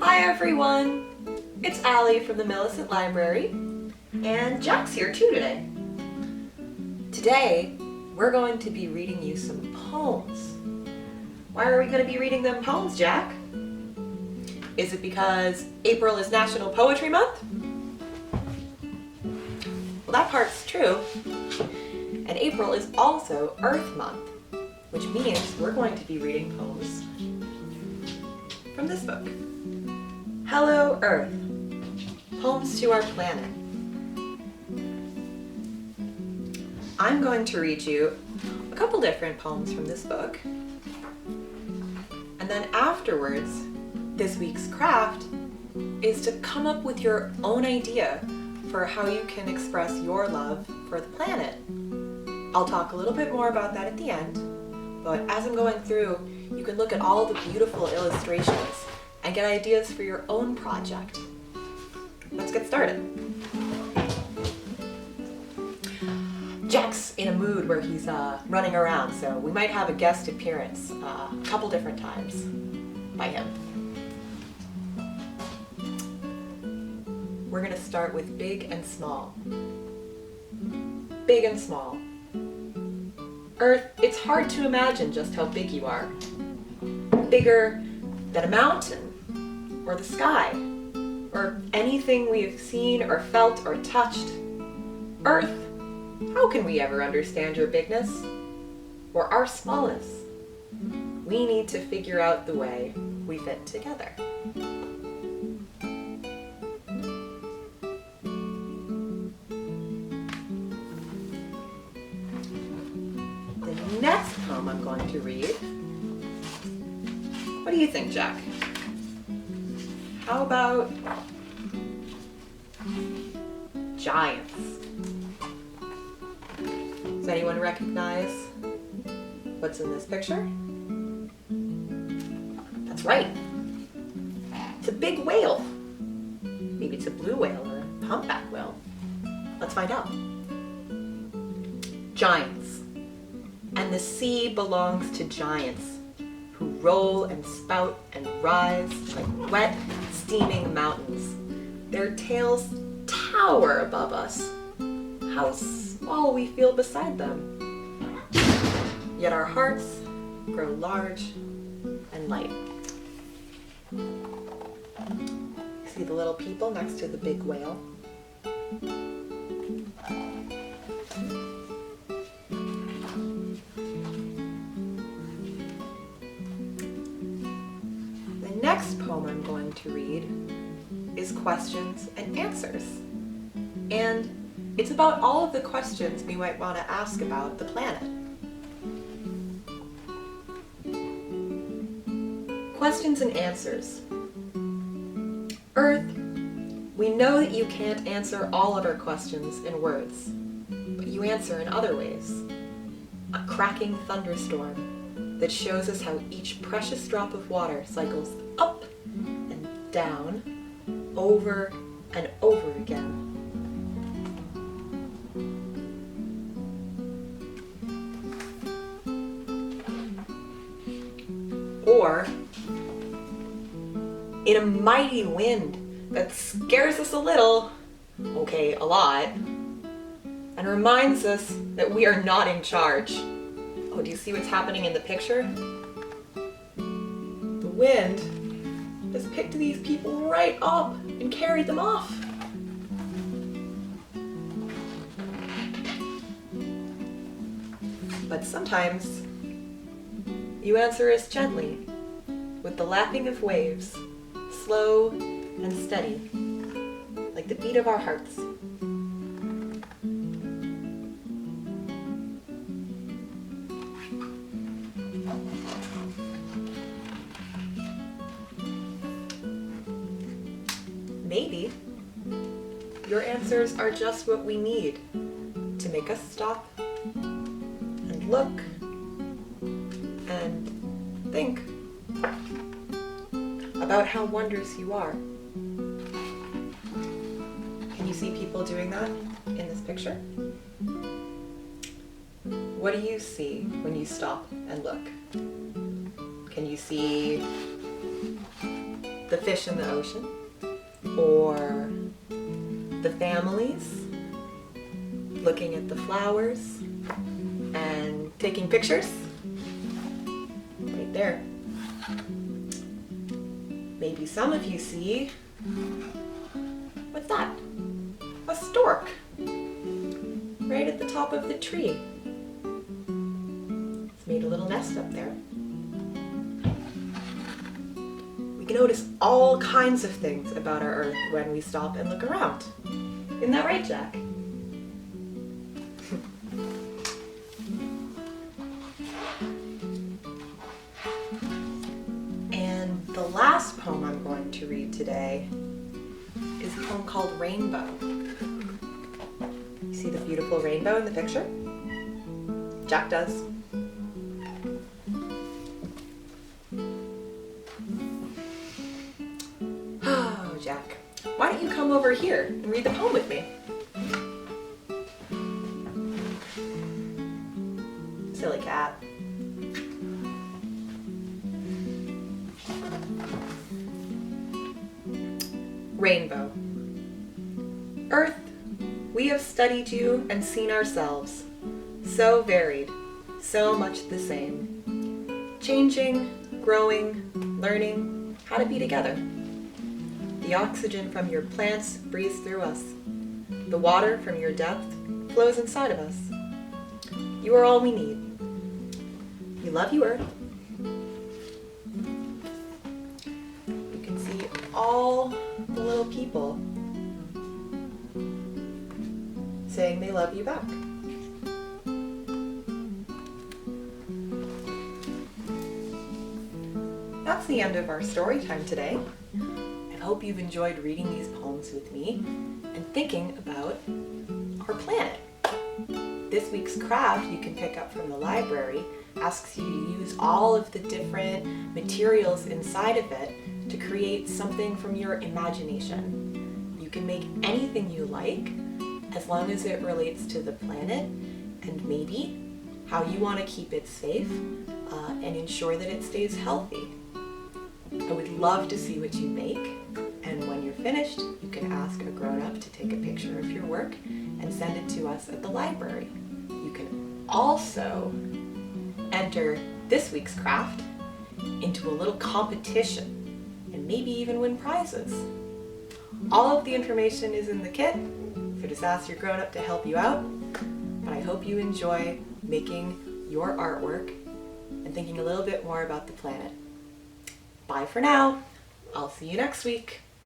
Hi everyone! It's Allie from the Millicent Library, and Jack's here too today. Today, we're going to be reading you some poems. Why are we going to be reading them poems, Jack? Is it because April is National Poetry Month? Well, that part's true. And April is also Earth Month, which means we're going to be reading poems from this book. Hello, Earth. Poems to our planet. I'm going to read you a couple different poems from this book. And then afterwards, this week's craft is to come up with your own idea for how you can express your love for the planet. I'll talk a little bit more about that at the end, but as I'm going through, you can look at all the beautiful illustrations and get ideas for your own project. Let's get started. Jack's in a mood where he's running around, so we might have a guest appearance a couple different times by him. We're going to start with big and small. Big and small. Earth, it's hard to imagine just how big you are. Bigger than a mountain, or the sky, or anything we have seen or felt or touched. Earth, how can we ever understand your bigness or our smallness? We need to figure out the way we fit together. The next poem I'm going to read, what do you think, Jack? How about giants? Does anyone recognize what's in this picture? That's right. It's a big whale. Maybe it's a blue whale or a humpback whale. Let's find out. Giants. And the sea belongs to giants who roll and spout and rise like wet, steaming mountains. Their tails tower above us. How small we feel beside them. Yet our hearts grow large and light. See the little people next to the big whale? The next poem I'm going to read is Questions and Answers. And it's about all of the questions we might want to ask about the planet. Questions and Answers. Earth, we know that you can't answer all of our questions in words, but you answer in other ways. A cracking thunderstorm that shows us how each precious drop of water cycles up and down, over and over again. Or in a mighty wind that scares us a little, okay, a lot, and reminds us that we are not in charge. Oh, do you see what's happening in the picture? The wind has picked these people right up and carried them off. But sometimes you answer us gently, with the lapping of waves, slow and steady, like the beat of our hearts. Maybe your answers are just what we need to make us stop and look and think about how wondrous you are. Can you see people doing that in this picture? What do you see when you stop and look? Can you see the fish in the ocean, or the families looking at the flowers and taking pictures. Right there. Maybe some of you see, what's that? A stork, right at the top of the tree. It's made a little nest up there. We can notice all kinds of things about our Earth when we stop and look around. Isn't that right, Jack? And the last poem I'm going to read today is a poem called Rainbow. You see the beautiful rainbow in the picture? Jack does. Oh, Jack, why don't you come over here and read the poem with me? Silly cat. Rainbow. Earth, we have studied you and seen ourselves, so varied, so much the same, changing, growing, learning how to be together. The oxygen from your plants breathes through us. The water from your depth flows inside of us. You are all we need. We love you, Earth. You can see all the little people saying they love you back. That's the end of our story time today. I hope you've enjoyed reading these poems with me and thinking about our planet. This week's craft you can pick up from the library asks you to use all of the different materials inside of it to create something from your imagination. You can make anything you like as long as it relates to the planet and maybe how you want to keep it safe and ensure that it stays healthy. I would love to see what you make, and when you're finished, you can ask a grown-up to take a picture of your work and send it to us at the library. You can also enter this week's craft into a little competition and maybe even win prizes. All of the information is in the kit, so just ask your grown-up to help you out. But I hope you enjoy making your artwork and thinking a little bit more about the planet. Bye for now. I'll see you next week.